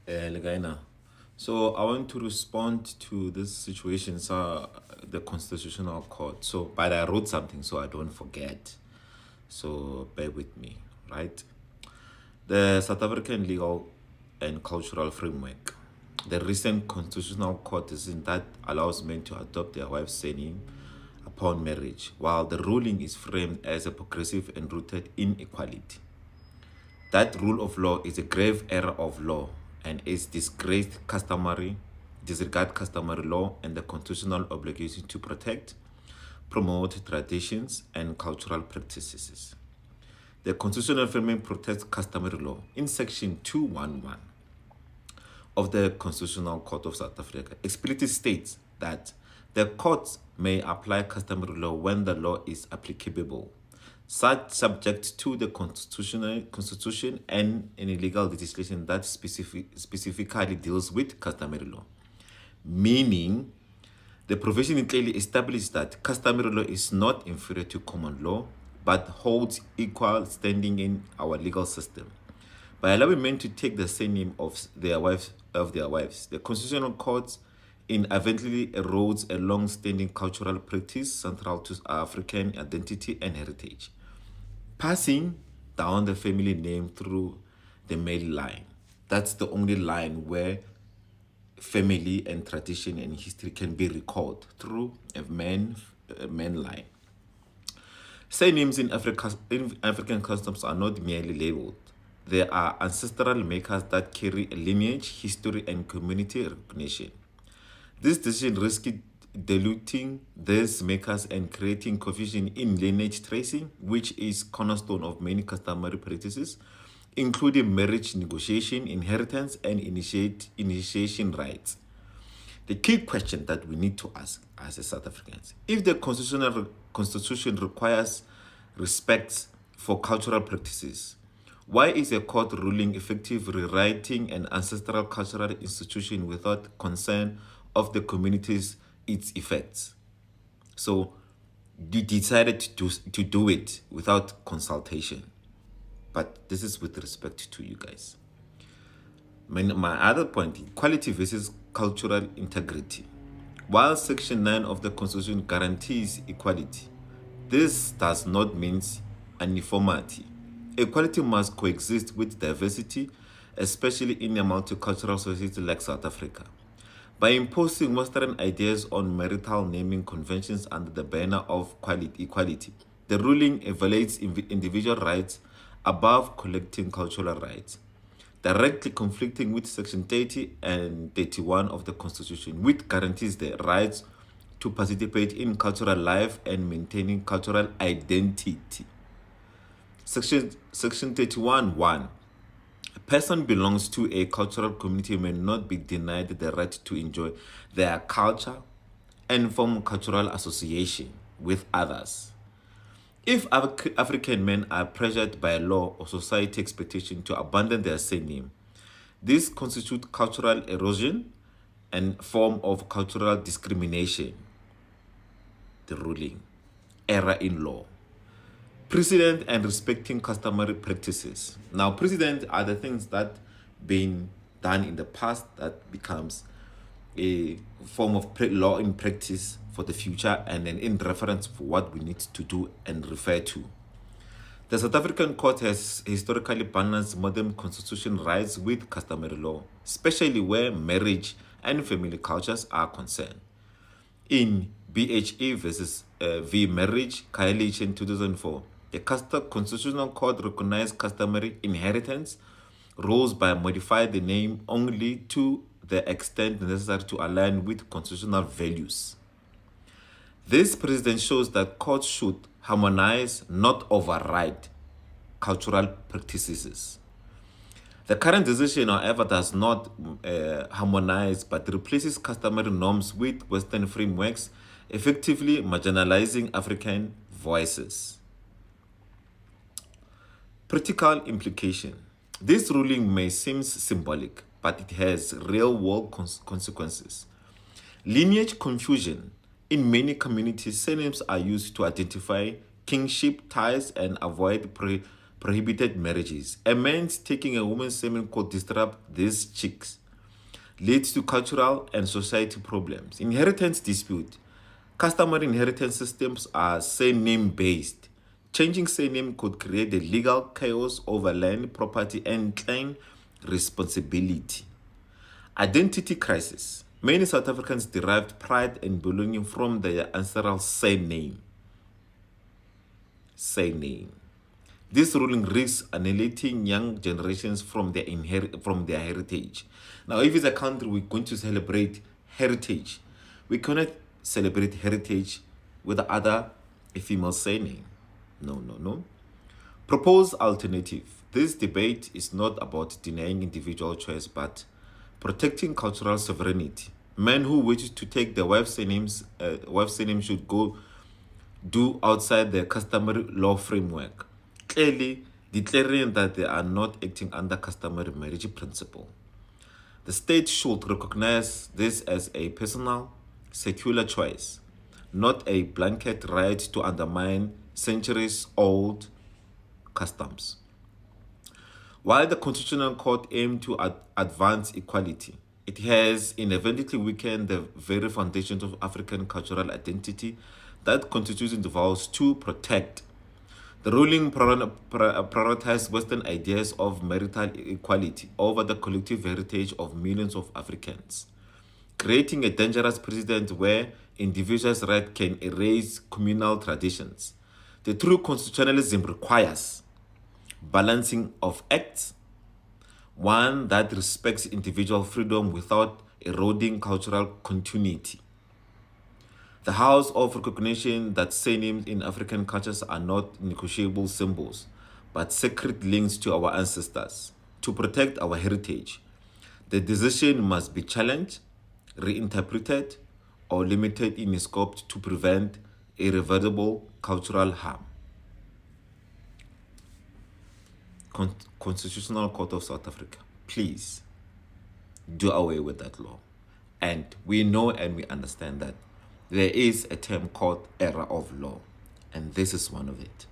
Legaina. So I want to respond to this situation, the Constitutional Court. But I wrote something so I don't forget. So bear with me, right? The South African legal and cultural framework. The recent Constitutional Court decision that allows men to adopt their wife's surname upon marriage, while the ruling is framed as a progressive and rooted in equality. That rule of law is a grave error of law and is disregard customary law and the constitutional obligation to protect, promote traditions and cultural practices. The constitutional framework protects customary law. In section 211 of the Constitutional Court of South Africa, explicitly states that the courts may apply customary law when the law is applicable, such subject to the constitution and any legal legislation that specifically deals with customary law. Meaning, the provision clearly establishes that customary law is not inferior to common law, but holds equal standing in our legal system. By allowing men to take the same name of their wives, the Constitutional Court inadvertently erodes a long-standing cultural practice central to African identity and heritage, passing down the family name through the male line. That's the only line where family and tradition and history can be recalled through a man line. Surnames in African customs are not merely labeled. They are ancestral makers that carry a lineage, history, and community recognition. This decision risks diluting these makers and creating confusion in lineage tracing, which is cornerstone of many customary practices, including marriage negotiation, inheritance, and initiation rights. The key question that we need to ask as a South Africans, if the constitution requires respect for cultural practices, why is a court ruling effective rewriting an ancestral cultural institution without concern of the community's its effects? So you decided to do it without consultation. But this is with respect to you guys. My other point, equality versus cultural integrity. While Section 9 of the Constitution guarantees equality, this does not mean uniformity. Equality must coexist with diversity, especially in a multicultural society like South Africa. By imposing Western ideas on marital naming conventions under the banner of equality, the ruling evaluates individual rights above collective cultural rights, directly conflicting with Section 30 and 31 of the Constitution, which guarantees the rights to participate in cultural life and maintaining cultural identity. Section 31(1). A person belongs to a cultural community may not be denied the right to enjoy their culture and form cultural association with others. If African men are pressured by law or society expectation to abandon their surname, this constitutes cultural erosion and form of cultural discrimination. The ruling, error in law. Precedent and respecting customary practices. Now, precedent are the things that been done in the past that becomes a form of law in practice for the future and then in reference for what we need to do and refer to. The South African court has historically balanced modern constitutional rights with customary law, especially where marriage and family cultures are concerned. In BHE versus V Marriage, Kaelich in 2004, the Constitutional Court recognized customary inheritance rules by modifying the name only to the extent necessary to align with constitutional values. This precedent shows that courts should harmonize, not override, cultural practices. The current decision, however, does not harmonize but replaces customary norms with Western frameworks, effectively marginalizing African voices. Practical implication. This ruling may seem symbolic, but it has real-world consequences. Lineage confusion. In many communities, surnames are used to identify kingship ties and avoid prohibited marriages. A man taking a woman's surname could disrupt these checks leads to cultural and society problems. Inheritance dispute. Customary inheritance systems are surname based. Changing surname could create a legal chaos over land, property, and claim responsibility. Identity crisis. Many South Africans derived pride and belonging from their ancestral surname. This ruling risks annihilating young generations from their heritage. Now, if it's a country we're going to celebrate heritage, we cannot celebrate heritage with a female surname. No. Proposed alternative. This debate is not about denying individual choice, but protecting cultural sovereignty. Men who wish to take their wife's surname should go do outside their customary law framework, clearly declaring that they are not acting under customary marriage principle. The state should recognize this as a personal, secular choice, not a blanket right to undermine centuries-old customs. While the Constitutional Court aimed to advance equality, it has inadvertently weakened the very foundations of African cultural identity that Constitution vows to protect. The ruling prioritized Western ideas of marital equality over the collective heritage of millions of Africans, creating a dangerous precedent where individuals' rights can erase communal traditions. The true constitutionalism requires balancing of acts, one that respects individual freedom without eroding cultural continuity. The House of recognition that surnames in African cultures are not negotiable symbols, but sacred links to our ancestors. To protect our heritage, the decision must be challenged, reinterpreted, or limited in scope to prevent irreversible cultural harm. Constitutional Court of South Africa, please do away with that law. And we know and we understand that there is a term called error of law, and this is one of it.